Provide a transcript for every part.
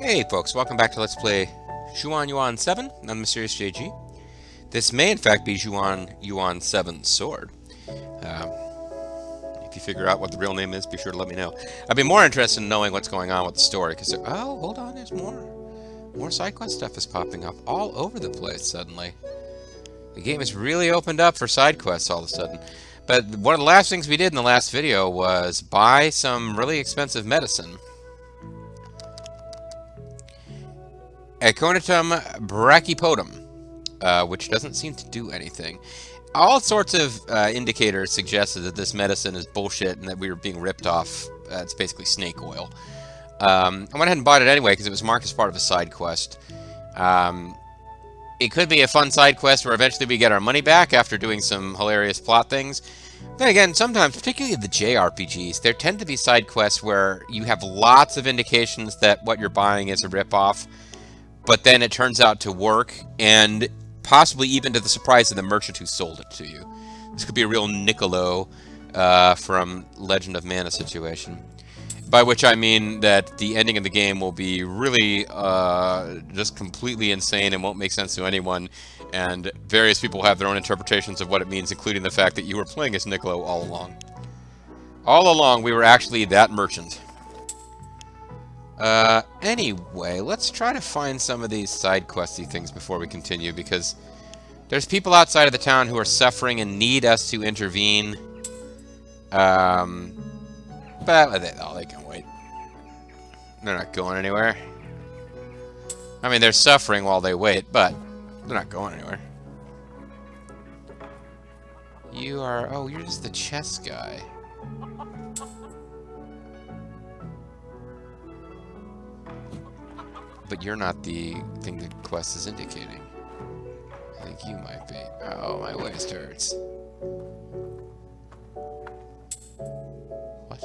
Hey folks, welcome back to Let's Play Xuan Yuan 7 on Mysterious JG. This may in fact be Xuan Yuan 7's sword. Uh, if you figure out what the real name is, be sure to let me know. I'd be more interested in knowing what's going on with the story, because oh, hold on, there's more. More side quest stuff is popping up all over the place suddenly. The game has really opened up for side quests all of a sudden. But one of the last things we did in the last video was buy some really expensive medicine. Aconitum brachypodum, which doesn't seem to do anything. All sorts of indicators suggested that this medicine is bullshit and that we were being ripped off. It's basically snake oil. I went ahead and bought it anyway because it was marked as part of a side quest. It could be a fun side quest where eventually we get our money back after doing some hilarious plot things. Then again, sometimes, particularly the JRPGs, there tend to be side quests where you have lots of indications that what you're buying is a ripoff, but then it turns out to work, and possibly even to the surprise of the merchant who sold it to you. This could be a real Niccolo from Legend of Mana situation. By which I mean that the ending of the game will be really just completely insane and won't make sense to anyone, and various people have their own interpretations of what it means, including the fact that you were playing as Niccolo all along. All along, we were actually that merchant. Anyway, let's try to find some of these side questy things before we continue, because there's people outside of the town who are suffering and need us to intervene. But they can wait. They're not going anywhere. I mean, they're suffering while they wait, but they're not going anywhere. You are... oh, you're just the chess guy. But you're not the thing the quest is indicating. I think you might be. Oh, my waist hurts. What?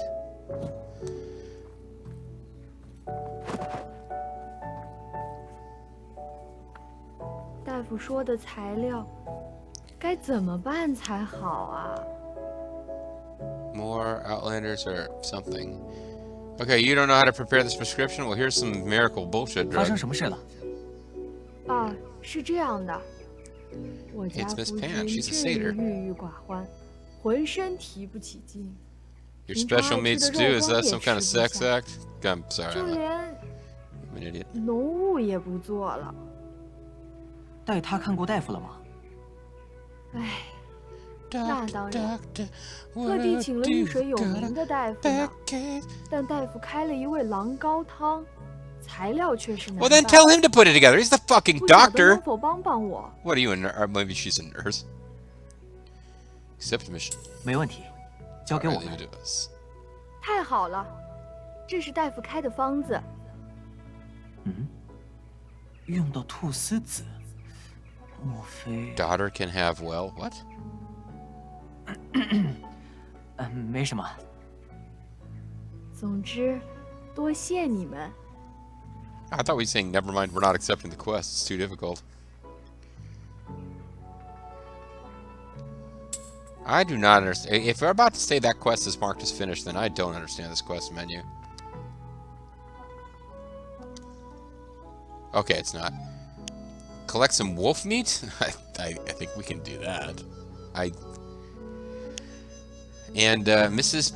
大夫说的材料该怎么办才好啊？ More Outlanders or something. Okay, you don't know how to prepare this prescription? Well, here's some miracle bullshit 发 drug. 生什么事了？啊，是这样的，我家 It's 夫 Miss 君 Pan. She's a 至于 satyr. 郁郁寡欢，浑身提不起劲， Your 平常 special 爱 meat 吃的 stew, 肉 is 羹 that 也 some 吃 kind 不 of sex 下， act? I'm sorry, 就 I'm 连 an idiot. 农务也不做了。带他看过大夫了吗？唉，那当然， Doctor, 特地请了 what 玉 do 水有 you 名的大夫 got 呢， a 但大夫开了一味狼羔汤，材料却是难 Well, then 办。 tell him to put it together. He's the fucking 不晓得 doctor. 能否帮帮我？ What are you, a nurse? Or maybe she's a nurse. Accept mission. 没问题，交给我 Alright, leave 们 it。to us. 太好了，这是大夫开的方子。 嗯，用到菟丝子，莫非？ Daughter can have, well, what? 没什么。总之，多谢你们。 I thought we were saying, never mind, we're not accepting the quest. It's too difficult. I do not understand. If we're about to say that quest is marked as finished, then I don't understand this quest menu. Okay, it's not. Collect some wolf meat? I think we can do that. Mrs.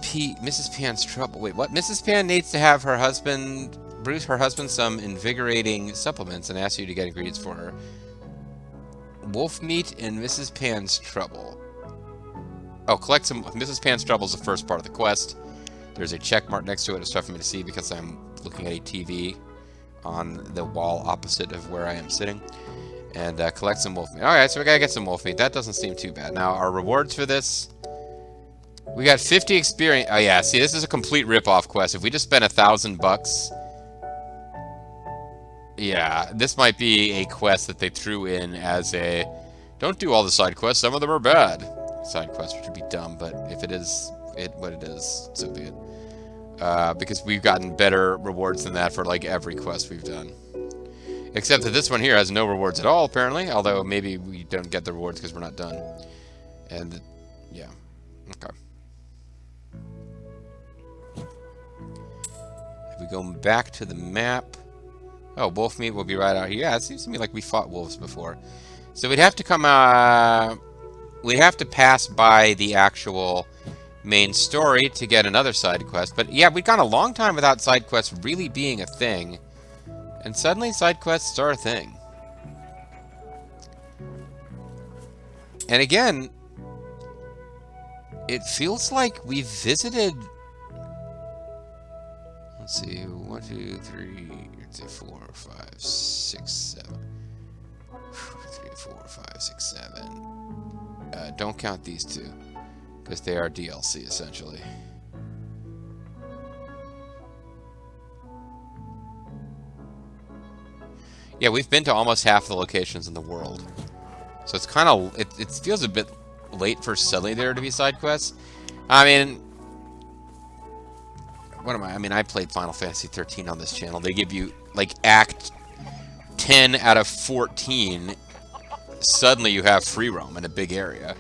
Pan's trouble. Wait, what? Mrs. Pan needs to have her husband, Bruce, her husband, some invigorating supplements and ask you to get ingredients for her. Wolf meat and Mrs. Pan's trouble. Oh, collect some. Mrs. Pan's trouble is the first part of the quest. There's a check mark next to it. It's tough for me to see because I'm looking at a TV on the wall opposite of where I am sitting. And collect some wolf meat. Alright, so we gotta get some wolf meat. That doesn't seem too bad. Now, our rewards for this... we got 50 experience... oh yeah, see, this is a complete rip-off quest. If we just spent $1,000... yeah, this might be a quest that they threw in as a... don't do all the side quests, some of them are bad. Side quest, which would be dumb, but if it is what it is, so be it. Because we've gotten better rewards than that for like every quest we've done. Except that this one here has no rewards at all, apparently. Although maybe we don't get the rewards because we're not done. And, yeah. Okay. If we go back to the map, Oh, wolf meat will be right out here. Yeah, it seems to me like we fought wolves before. So we'd have to come, we'd have to pass by the actual main story to get another side quest. But yeah, we've gone a long time without side quests really being a thing. And suddenly side quests are a thing. And again, it feels like we've visited... Let's see, 1, 2, 3, 4, 5, 6, 7. 3, 4, 5, 6, 7. Don't count these two, because they are DLC, essentially. Yeah, we've been to almost half the locations in the world. So it's kind of... It feels a bit late for suddenly there to be side quests. I mean... What am I? I mean, I played Final Fantasy 13 on this channel. They give you, like, Act 10 out of 14. Suddenly you have free roam in a big area.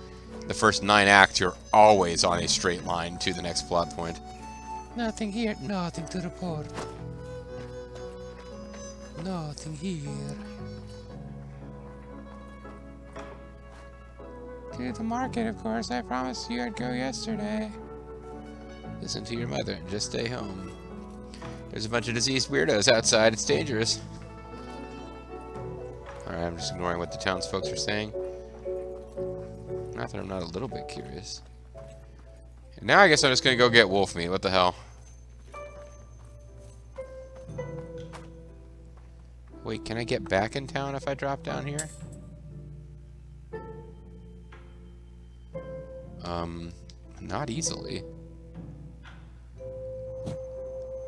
The first 9 acts, you're always on a straight line to the next plot point. Nothing here. Nothing to report. Nothing here. To the market, of course. I promised you I'd go yesterday. Listen to your mother and just stay home. There's a bunch of diseased weirdos outside. It's dangerous. Alright, I'm just ignoring what the townsfolk are saying. Not that I'm not a little bit curious. And now I guess I'm just gonna go get wolf meat. What the hell? Wait, can I get back in town if I drop down here? Not easily.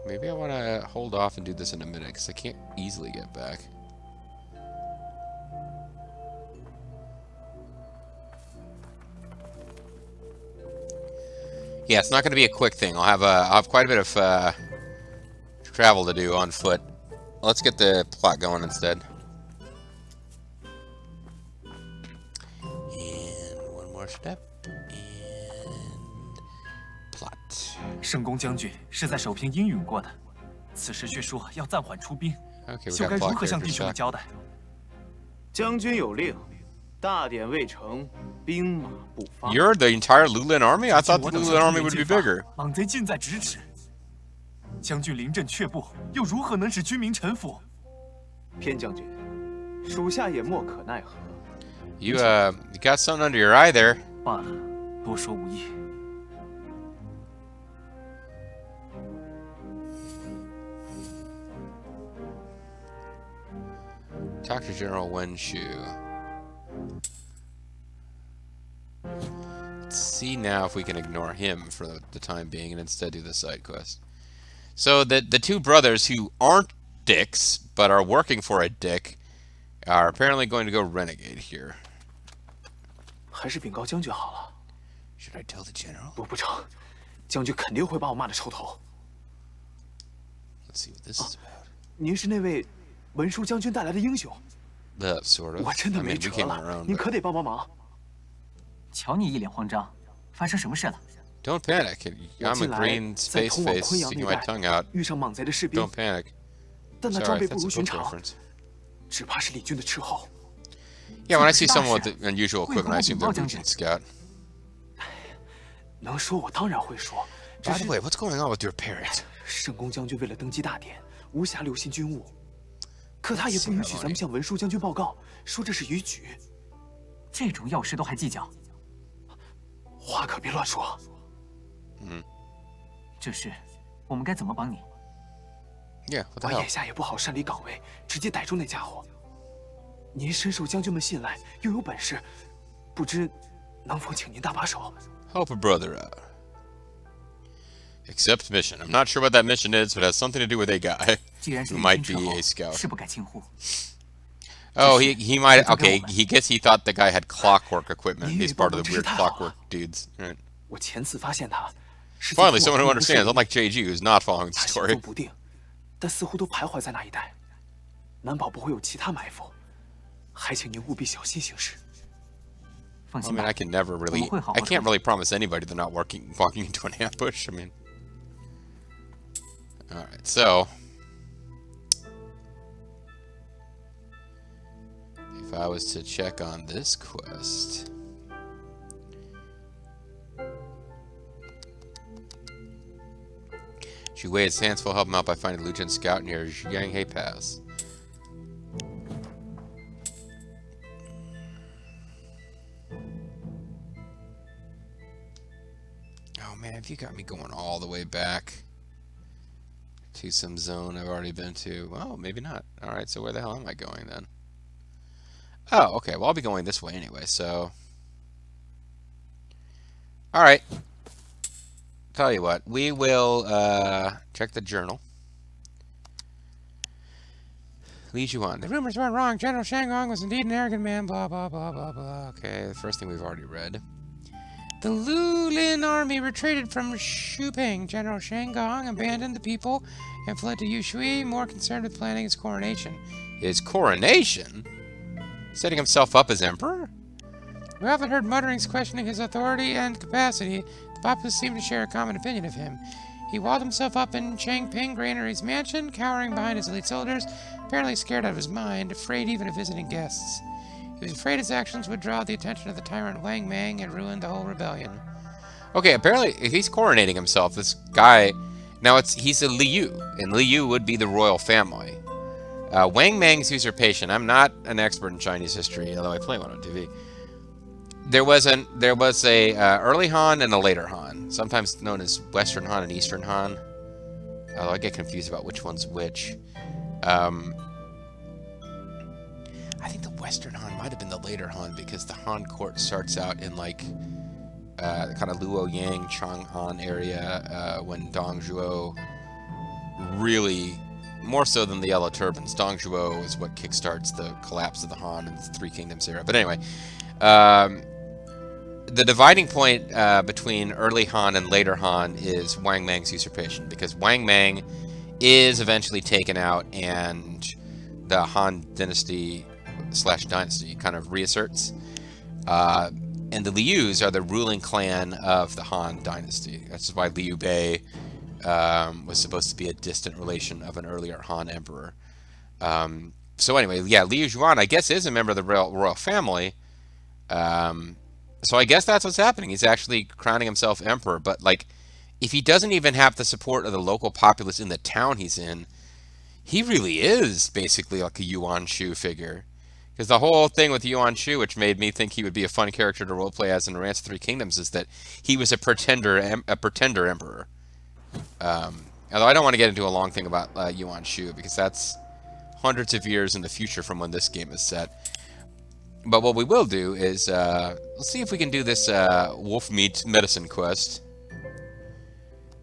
Maybe I want to hold off and do this in a minute, because I can't easily get back. Yeah, it's not going to be a quick thing. I'll have quite a bit of travel to do on foot. Let's get the plot going instead. And one more step. And plot. 圣公将军是在首平应允过的，此时却说要暂缓出兵， Okay, we 修 got 该如 plot 何向弟 character 兄们 stuff. 交代？将军有令，大典未成，兵马不发。 You're the entire Lulan army? I thought the 我等 Lulan 将 army 军 would be 进发 bigger. 莽贼近在咫尺，将军临阵却步，又如何能使军民臣服？偏将军，属下也莫可奈何。 You got something under your eye there. 罢了，多说无益。 Talk to General Wen Shu. Let's see now if we can ignore him for the time being and instead do the side quest. So the two brothers who aren't dicks but are working for a dick are apparently going to go renegade here. 还是禀告将军好了。 Should I tell the general? 不成，将军肯定会把我骂得臭头。 Let's see what this is about. 您是那位文书将军带来的英雄， Sort of. 我真的 I 没 mean, we 辙 came 了， around. 您 But 可得帮帮忙。 瞧你一脸慌张，发生什么事了？ don't panic. 我 I'm a 近来 green 在 space 通往 face 昆阳 sticking 那 my 带 tongue out. 遇上莽贼的士兵 Don't，panic. 但那装 Sorry, 备不 that's 如 a 寻 book 常， reference. 只怕是李军的斥候。 Yeah, when I see 这不是 someone 大 with 事。 unusual equipment, I assume they're 为何不禀报将军？ Legion Scout. 能说我当然会说，只 By 是 the way, what's going on with your parrot? 圣公将军为了登基大典，无暇留心军务，可他也不允许咱们向文书将军报告，说这是逾矩。这种要事都还计较，话可别乱说。这事我们该怎么帮你？ Yeah, what the 我 hell? 眼下也不好擅离岗位，直接逮住那家伙。您深受将军们信赖，又有本事，不知能否请您搭把手？ Help a brother out. Accept mission. I'm not sure what that mission is, but it has something to do with a guy 既然是 who 李 might 军 be 斥 a 候， scout. 是不该轻忽。 Oh, he might. 这就跟 Okay, 我们。 he guess he thought the guy had clockwork equipment. 你 He's 以为 part 帮 of the 忙真是 weird 太好了。 clockwork dudes. Right. 我前次发现他，是在 Finally, 通 someone 往 who 昆阳 understands, 的 unlike JG, who's not following the 他行 story. 踪不定，但似乎都徘徊在那一带，难保不会有其他埋伏，还请您务必小心行事。放 I 心 mean, 吧 I，can never really. 我们会好好 I can't 处理。 really promise anybody they're not walking into an ambush. I mean. All right, so If I was to check on this quest... Xu Wei's hands will help him out by finding Lujin Scout near Jianghe Pass. Oh man, have you got me going all the way back to some zone I've already been to? Well, maybe not. Alright, so where the hell am I going then? Oh, okay, well I'll be going this way anyway, so... Alright. Tell you what, we will check the journal. Li Yuan. The rumors weren't wrong. General Shangong was indeed an arrogant man. Blah, blah, blah, blah, blah. Okay, the first thing we've already read. The Lulin army retreated from Shuping. General Shangong abandoned the people and fled to Yushui, more concerned with planning his coronation. His coronation? Setting himself up as emperor? We often heard mutterings questioning his authority and capacity. The populace seemed to share a common opinion of him. He walled himself up in Changping Granary's mansion, cowering behind his elite soldiers, apparently scared out of his mind, afraid even of visiting guests. He was afraid his actions would draw the attention of the tyrant Wang Mang and ruin the whole rebellion. Okay, apparently, if he's coronating himself, this guy... Now, he's a Liu, and Liu would be the royal family. Wang Mang's usurpation, I'm not an expert in Chinese history, although I play one on TV. There was a early Han and a later Han, sometimes known as Western Han and Eastern Han. Although I get confused about which one's which. I think the Western Han might have been the later Han because the Han court starts out in like kind of Luo Yang, Chang'an area when Dong Zhuo really, more so than the Yellow Turbans, Dong Zhuo is what kickstarts the collapse of the Han and the Three Kingdoms era. But anyway, the dividing point between early Han and later Han is Wang Mang's usurpation, because Wang Mang is eventually taken out and the Han dynasty / dynasty kind of reasserts. And the Lius are the ruling clan of the Han dynasty. That's why Liu Bei was supposed to be a distant relation of an earlier Han emperor. So anyway, yeah, Li Yuan, I guess, is a member of the royal family. So I guess that's what's happening. He's actually crowning himself emperor. But, like, if he doesn't even have the support of the local populace in the town he's in, he really is basically like a Yuan Shu figure. Because the whole thing with Yuan Shu, which made me think he would be a fun character to roleplay as in Rance of Three Kingdoms, is that he was a pretender emperor. Although I don't want to get into a long thing about Yuan Shu, because that's hundreds of years in the future from when this game is set. But what we will do is, let's see if we can do this wolf meat medicine quest.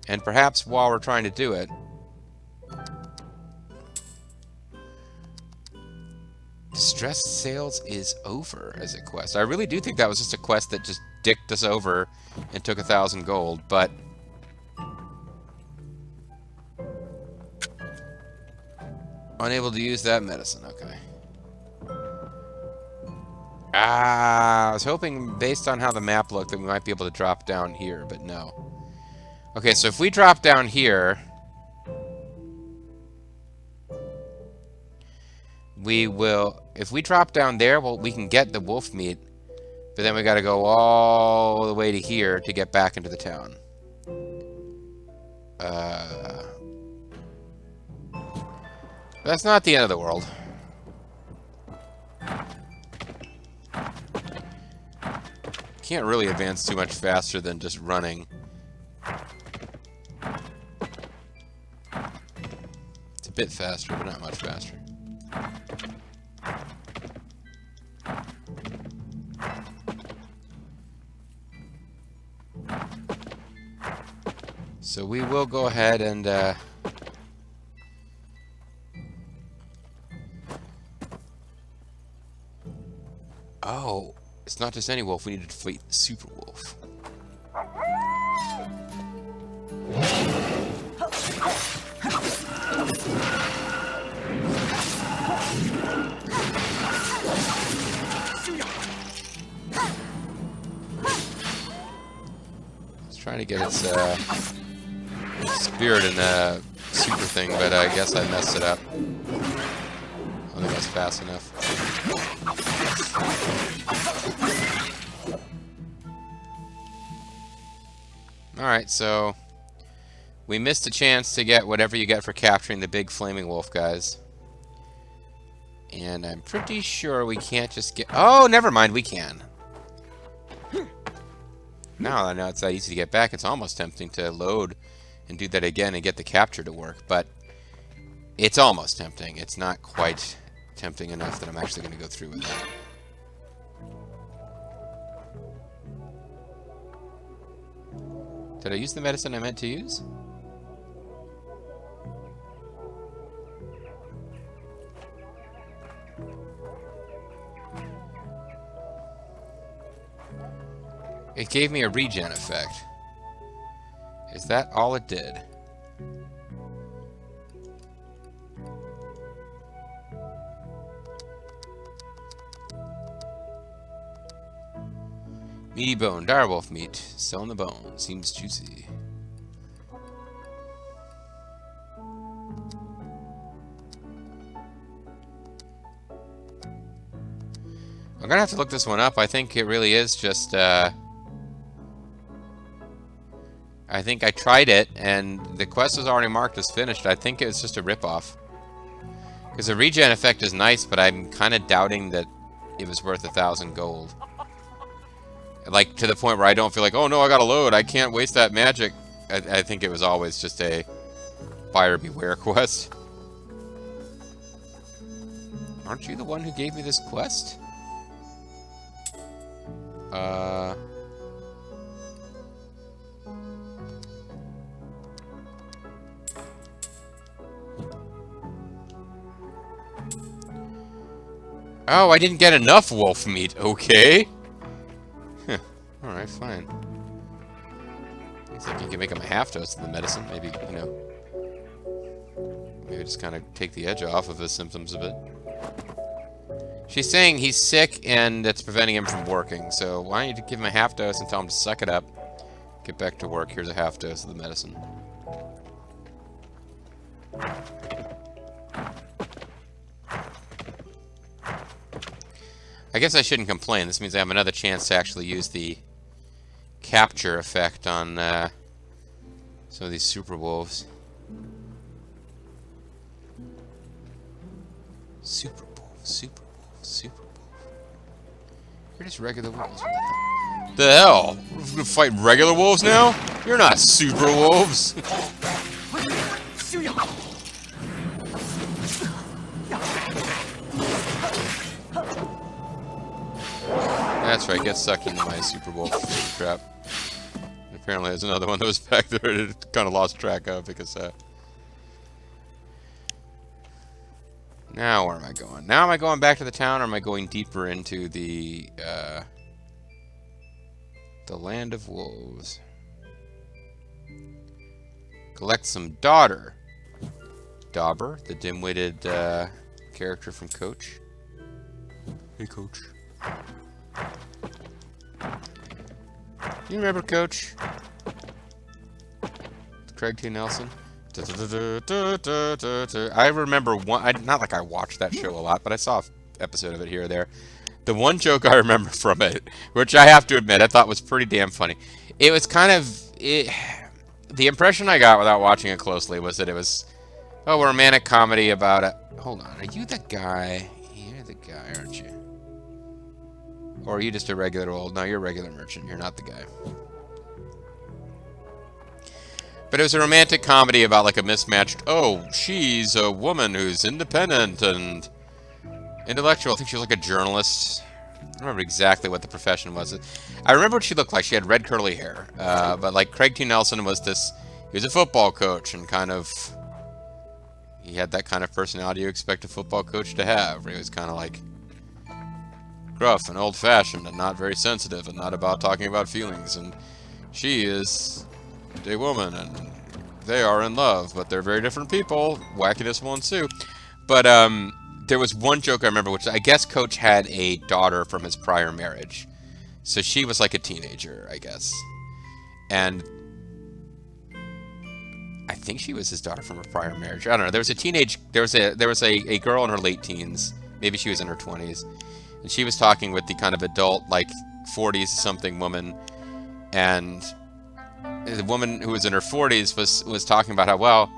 And perhaps while we're trying to do it, Distressed Sales is over as a quest. I really do think that was just a quest that just dicked us over and took 1,000 gold, but... Unable to use that medicine, okay. I was hoping, based on how the map looked, that we might be able to drop down here, but no. Okay, so if we drop down here... We will... If we drop down there, well, we can get the wolf meat, but then we gotta go all the way to here to get back into the town. That's not the end of the world. Can't really advance too much faster than just running. It's a bit faster, but not much faster. So we will go ahead and oh, it's not just any wolf, we need to defeat the super wolf. It's trying to get its spirit in the super thing, but I guess I messed it up. I don't think that's fast enough. Alright, so we missed a chance to get whatever you get for capturing the big flaming wolf guys. And I'm pretty sure we can't just get... Oh, never mind, we can. Now I know it's that easy to get back, it's almost tempting to load and do that again and get the capture to work, but it's almost tempting. It's not quite tempting enough that I'm actually going to go through with that. Did I use the medicine I meant to use? It gave me a regen effect. Is that all it did? Meaty bone, direwolf meat. Selling the bone. Seems juicy. I'm gonna have to look this one up. I think it really is just, I think I tried it, and the quest was already marked as finished. I think it was just a ripoff. Because the regen effect is nice, but I'm kind of doubting that it was worth 1,000 gold. Like, to the point where I don't feel like, oh no, I gotta load, I can't waste that magic. I think it was always just a buyer beware quest. Aren't you the one who gave me this quest? Oh, I didn't get enough wolf meat. Okay. Huh. Alright, fine. Looks like you can make him a half dose of the medicine. Maybe, you know... Maybe just kind of take the edge off of his symptoms a bit. She's saying he's sick and it's preventing him from working. So why don't you give him a half dose and tell him to suck it up. Get back to work. Here's a half dose of the medicine. I guess I shouldn't complain. This means I have another chance to actually use the capture effect on some of these super wolves. Super wolf, super wolf, super wolf. You're just regular wolves. The hell? We're gonna fight regular wolves now? You're not super wolves. That's right, get sucked into my super wolf trap. And apparently there's another one that was back there that kind of lost track of because now where am I going? Now am I going back to the town or am I going deeper into the land of wolves? Collect some daughter. Dauber, the dim-witted character from Coach. Hey, Coach. You remember Coach? Craig T. Nelson? I remember one, not like I watched that show a lot, but I saw an episode of it here or there. The one joke I remember from it, which I have to admit I thought was pretty damn funny. It was kind of... the impression I got without watching it closely was that it was a romantic comedy about a... Hold on, are you the guy? You're the guy, aren't you? Or are you just a regular old... No, you're a regular merchant. You're not the guy. But it was a romantic comedy about like a mismatched... Oh, she's a woman who's independent and intellectual. I think she was like a journalist. I don't remember exactly what the profession was. I remember what she looked like. She had red curly hair. But like Craig T. Nelson was this... He was a football coach and kind of... He had that kind of personality you expect a football coach to have. Where he was kind of like... gruff and old-fashioned and not very sensitive and not about talking about feelings, and she is a woman and they are in love, but they're very different people. Wackiness will ensue. But there was one joke I remember, which I guess Coach had a daughter from his prior marriage, so she was like a teenager, I guess, and I think she was his daughter from a prior marriage. I don't know. There was a girl in her late teens, maybe she was in her 20s. and she was talking with the kind of adult, like 40s something woman, and the woman who was in her 40s was talking about how, well,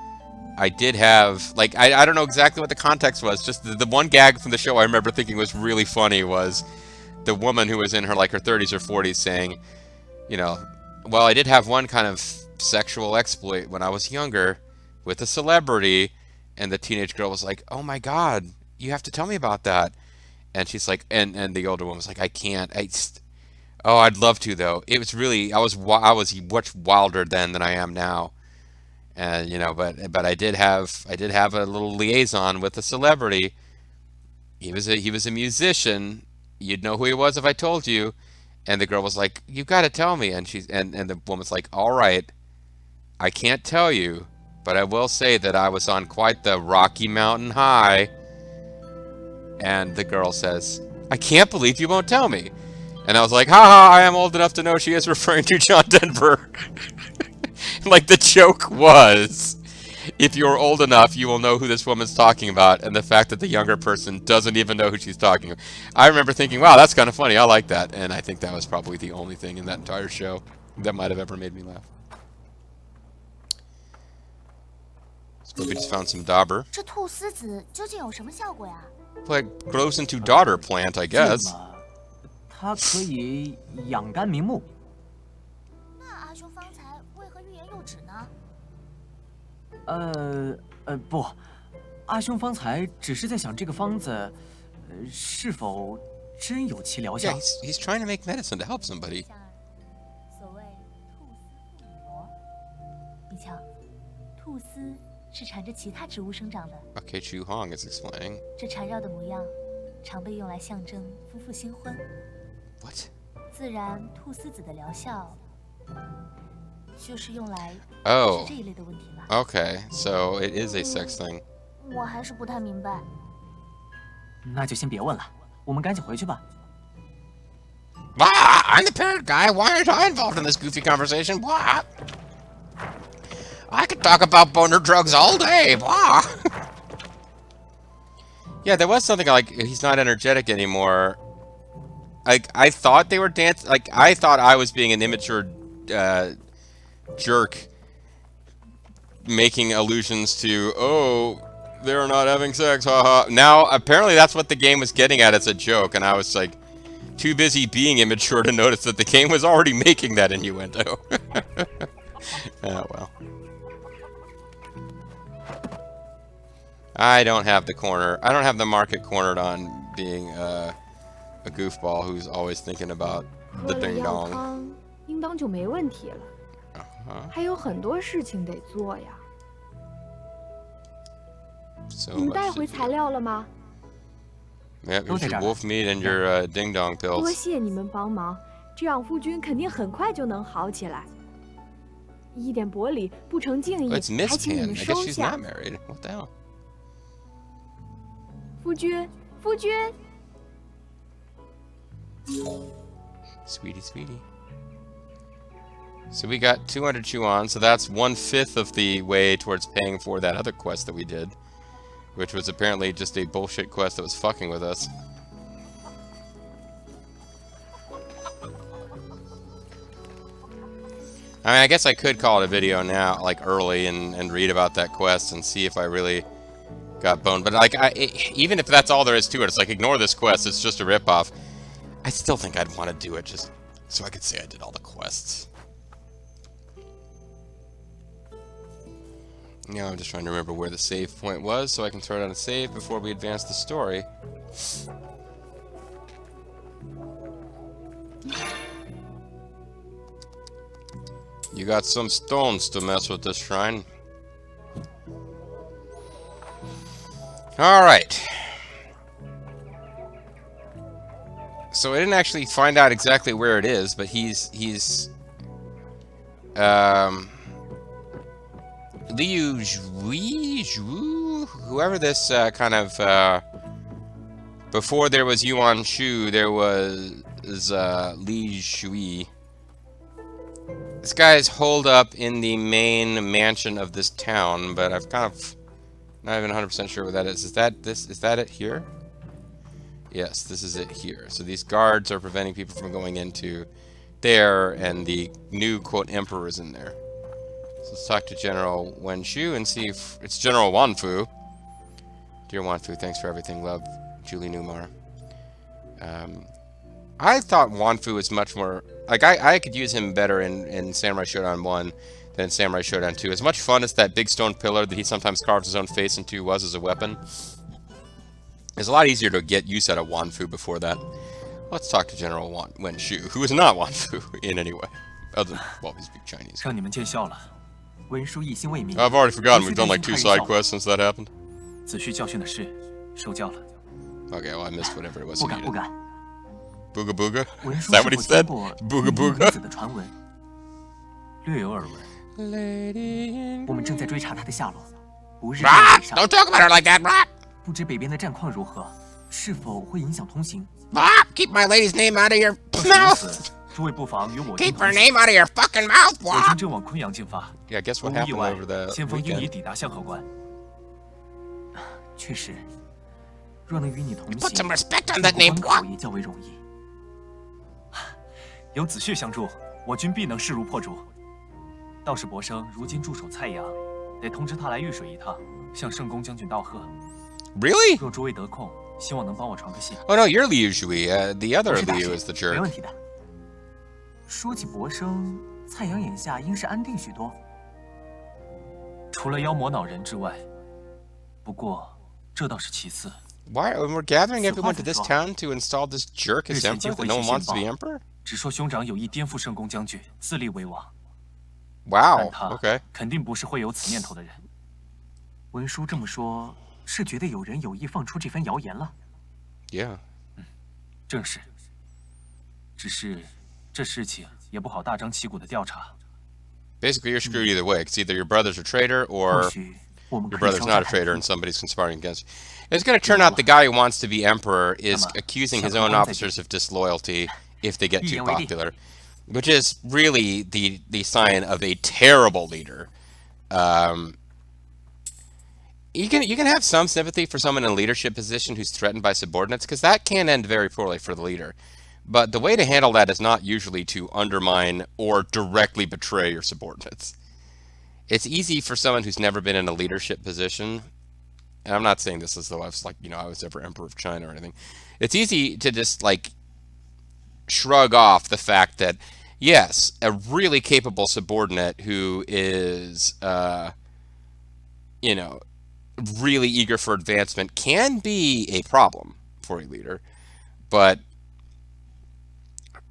I did have, like, I don't know exactly what the context was, just the one gag from the show I remember thinking was really funny was the woman who was in her, like, her 30s or 40s saying, you know, well, I did have one kind of sexual exploit when I was younger with a celebrity, and the teenage girl was like, oh my god, you have to tell me about that. And she's like, and the older one was like, I can't, oh, I'd love to though. It was really, I was much wilder then than I am now. And you know, but I did have a little liaison with a celebrity. He was a musician. You'd know who he was if I told you. And the girl was like, you got to tell me. And and the woman's like, all right, I can't tell you, but I will say that I was on quite the Rocky Mountain High. And the girl says, I can't believe you won't tell me. And I was like, haha, I am old enough to know she is referring to John Denver. Like, the joke was, if you're old enough, you will know who this woman's talking about, and the fact that the younger person doesn't even know who she's talking about. I remember thinking, wow, that's kind of funny, I like that, and I think that was probably the only thing in that entire show that might have ever made me laugh. So we just found some dauber. 这菟丝子究竟有什么效果呀？ Well, it grows into daughter plant, I guess. 它可以养肝明目。那阿兄方才为何欲言又止呢？不，阿兄方才只是在想这个方子，是否真有其疗 Yeah, 效？ he's trying to make medicine to help somebody. 像所谓菟丝附魔，你瞧，菟丝是缠着其他植物生长的， Okay, Chu Hong is explaining. 这缠绕的模样常被用来象征夫妇新婚。 What? 自然，菟丝子的疗效就是用来 Oh. 治这一类的问题吧。 Okay, so it is a sex thing. 我还是不太明白。那就先别问了，我们赶紧回去吧。 Ah, I'm the parent guy. Why aren't I involved in this goofy conversation? What? I could talk about boner drugs all day. Blah. Yeah, there was something like he's not energetic anymore. Like, I thought they were dancing. Like, I thought I was being an immature jerk, making allusions to, oh, they're not having sex, haha. Now, apparently that's what the game was getting at as a joke, and I was like, too busy being immature to notice that the game was already making that innuendo. Oh, well. I don't have the market cornered on being a goofball who's always thinking about 喝 the 了 ding 药 dong. 汤，应当就没问题了。 还有很多事情得做呀。 So 你们带 much 回 to 材 do. 料了吗？ Yep, here's 都在这 your 儿。 wolf meat and your ding dong 多 pills. 谢你们帮忙，这样夫君肯定很快就能好起来。一点薄礼不成敬意， Oh, it's Miss 还请你 Pan. 们 I guess 收 she's 下 not。married. What the hell? 夫君，夫君， Sweetie, sweetie. So we got 200 Yuan, so that's 1/5 of the way towards paying for that other quest that we did, which was apparently just a bullshit quest that was fucking with us. I mean, I guess I could call it a video now, like early, and read about that quest and see if I really got boned. But like, even if that's all there is to it, it's like, ignore this quest, it's just a ripoff. I still think I'd want to do it just so I could say I did all the quests. Now I'm just trying to remember where the save point was so I can throw down a save before we advance the story. You got some stones to mess with this shrine. Alright. So I didn't actually find out exactly where it is, but he's Liu Zhui, whoever this kind of before there was Yuan Shu, there was Li Shui. This guy's holed up in the main mansion of this town, but I've kind of not even 100% sure what that is. Is that it here? Yes, this is it here. So these guards are preventing people from going into there, and the new, quote, emperor is in there. So let's talk to General Wenshu and see if it's General Wanfu. Dear Wanfu, thanks for everything. Love, Julie Newmar. I thought Wanfu was much more... Like, I could use him better in Samurai Shodown 1 than Samurai Shodown 2. As much fun as that big stone pillar that he sometimes carves his own face into was as a weapon, it's a lot easier to get use out of Wanfu before that. Let's talk to General Wenshu, who is not Wanfu in any way. Other than, well, he's big Chinese. 让你们见笑了。文书一心为民。 I've already forgotten we've done like 2 side quests since that happened. 子虚教训的事，受教了。 Okay, well, I missed whatever it was 不 he 敢 needed. 不敢。 Booga booga? 文 Is 书 that 是 what he 否 said? 听过 Booga 女 booga? 子的传闻？ 略有耳闻。 我们正在追查她的下落，不日 Ah! 北上。 Don't talk about her like that! Ah! 不知北边的战况如何，是否会影响通行？ Ah! Keep my lady's name out of your 若是如 mouth! 此，诸位不妨与我进 Keep 同 her 行。 name out of your fucking mouth! 我 What? 将正往昆阳进发， Yeah, guess 如 what 无意 happened 外 over，the 先锋应已 weekend? 抵达香河关。确实，若能与你同 Put some 行， respect on 出 that name! 关 What? 口也较为容易。有子旭相助，我军必能势如破竹。道士博生如今驻守蔡阳，得通知他来御水一趟，向圣公将军道贺。 Really? 若诸位得空，希望能帮我传个信。 Oh no, you're Liu Shui. The 不 other 是大 Liu 事 is the 没 jerk. 问题的。说起博生，蔡阳眼下应是安定许多。除了妖魔恼人之外，不过这倒是其次。 Why? When we're gathering everyone to this 此话 town to install this jerk as 日前 emperor 接 that 回 no 一 one 些 wants to be 线报 emperor? 只说兄长有意颠覆圣公将军，自立为王。 Wow. 但他 Okay. 肯定不是会有此念头的人。文书这么说，是觉得有人有意放出这番谣言了。 Yeah. 正是。只是这事情也不好大张旗鼓的调查。 Basically, you're screwed either way. It's either your brother's a traitor 或 or 许我们 your 可以 brother's 稍 not a 加 traitor 谈 and somebody's conspiring against you. It's going to turn out the guy who wants to be emperor is accusing his own officers of disloyalty if they get too popular, which is really the sign of a terrible leader. You can have some sympathy for someone in a leadership position who's threatened by subordinates, because that can end very poorly for the leader. But the way to handle that is not usually to undermine or directly betray your subordinates. It's easy for someone who's never been in a leadership position, and I'm not saying this as though I was I was ever emperor of China or anything. It's easy to just shrug off the fact that, yes, a really capable subordinate who is, really eager for advancement can be a problem for a leader, but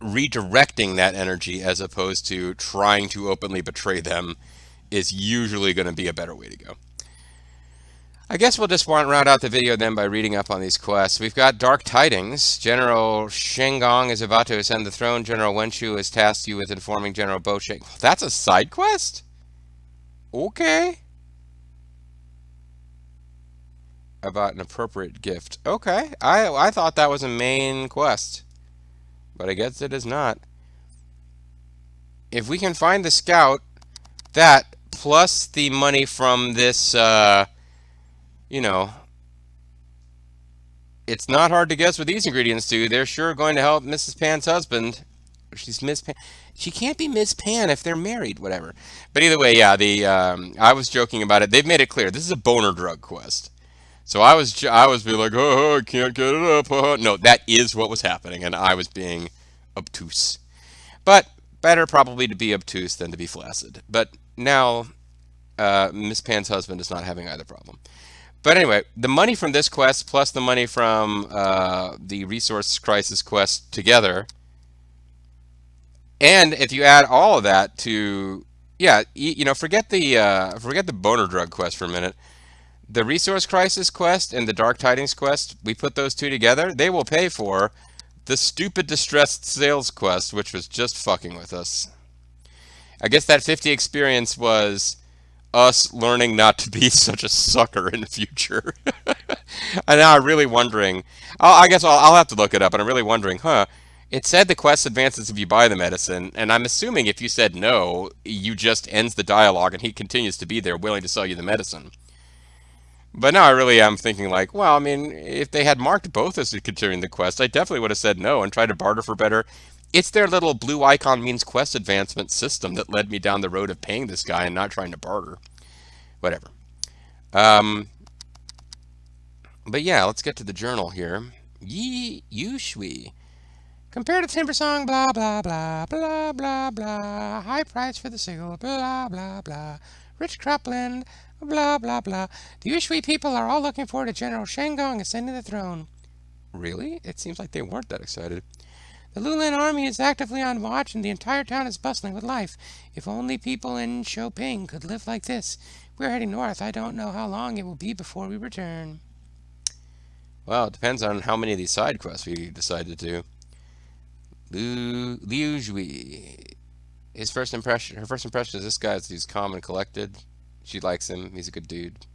redirecting that energy as opposed to trying to openly betray them is usually going to be a better way to go. I guess we'll just round out the video then by reading up on these quests. We've got Dark Tidings. General Shenggong is about to ascend the throne. General Wenshu has tasked you with informing General Bo Sheng. That's a side quest? Okay. About an appropriate gift. Okay. I thought that was a main quest, but I guess it is not. If we can find the scout, that plus the money from this, it's not hard to guess what these ingredients do. They're sure going to help Mrs. Pan's husband. She's Miss Pan. She can't be Miss Pan if they're married, whatever. But either way, yeah, I was joking about it. They've made it clear. This is a boner drug quest. So I was being like, oh, I can't get it up. No, that is what was happening, and I was being obtuse. But better probably to be obtuse than to be flaccid. But now, Miss Pan's husband is not having either problem. But anyway, the money from this quest plus the money from the resource crisis quest together, and if you add all of that to, forget the boner drug quest for a minute. The resource crisis quest and the Dark Tidings quest, we put those two together, they will pay for the stupid distressed sales quest, which was just fucking with us. I guess that 50 experience was us learning not to be such a sucker in the future. And now I'm really wondering, I guess I'll have to look it up, and I'm really wondering, it said the quest advances if you buy the medicine, and I'm assuming if you said no, you just ends the dialogue and he continues to be there willing to sell you the medicine. But now I really am thinking like, well, I mean, if they had marked both as continuing the quest, I definitely would have said no and tried to barter for better. It's their little blue icon means quest advancement system that led me down the road of paying this guy and not trying to barter. Whatever. Um, but yeah, let's get to the journal here. Yi Yu Shui. Compare to timber song, blah, blah, blah, blah, blah, blah. High price for the single, blah, blah, blah. Rich cropland, blah, blah, blah. The Yushui people are all looking forward to General Shangong ascending the throne. Really? It seems like they weren't that excited. The Lulan army is actively on watch and the entire town is bustling with life. If only people in Shoping could live like this. We're heading north. I don't know how long it will be before we return. Well, it depends on how many of these side quests we decide to do. Liu Zhui. Her first impression is this guy. He's calm and collected. She likes him. He's a good dude.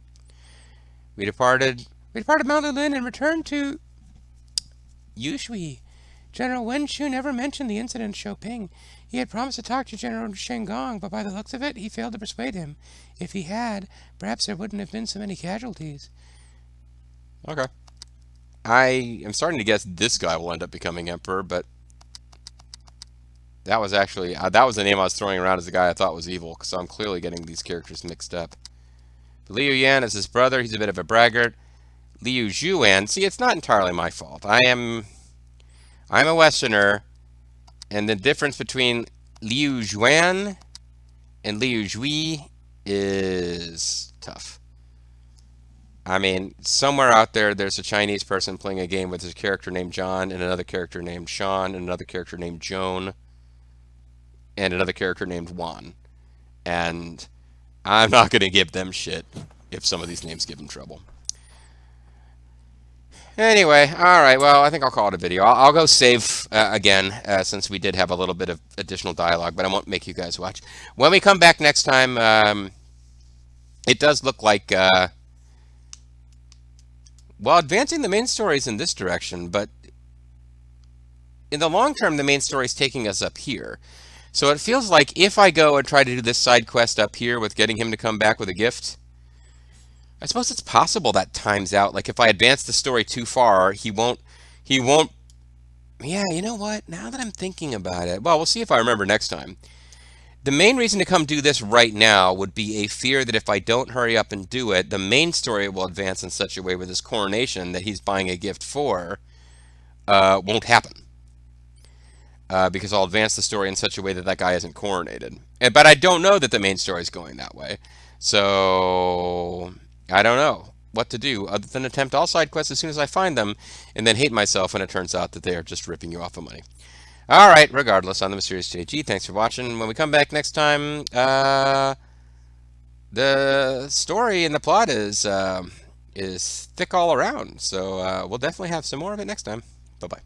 We departed Mount Lulin and returned to Yushui. General Wen Shu never mentioned the incident in Shoping. He had promised to talk to General Shengong, but by the looks of it, he failed to persuade him. If he had, perhaps there wouldn't have been so many casualties. Okay. I am starting to guess this guy will end up becoming emperor, but that was actually, that was the name I was throwing around as the guy I thought was evil, so I'm clearly getting these characters mixed up. But Liu Yan is his brother. He's a bit of a braggart. Liu Xuan, see, it's not entirely my fault. I'm a Westerner, and the difference between Liu Xuan and Liu Zhui is tough. I mean, somewhere out there, there's a Chinese person playing a game with a character named John, and another character named Xuan, and another character named Joan, and another character named Yuan. And I'm not going to give them shit if some of these names give them trouble. Anyway, alright, well, I think I'll call it a video. I'll go save again, since we did have a little bit of additional dialogue, but I won't make you guys watch. When we come back next time, it does look like, well, advancing the main story is in this direction, but in the long term, the main story is taking us up here. So it feels like if I go and try to do this side quest up here with getting him to come back with a gift, I suppose it's possible that times out. Like if I advance the story too far, he won't, yeah, you know what? Now that I'm thinking about it, well, we'll see if I remember next time. The main reason to come do this right now would be a fear that if I don't hurry up and do it, the main story will advance in such a way with his coronation that he's buying a gift for won't happen. Because I'll advance the story in such a way that that guy isn't coronated. But I don't know that the main story is going that way. So I don't know what to do other than attempt all side quests as soon as I find them and then hate myself when it turns out that they are just ripping you off of money. Alright, regardless, I'm the Mysterious JG. Thanks for watching. When we come back next time, the story and the plot is thick all around. So we'll definitely have some more of it next time. Bye-bye.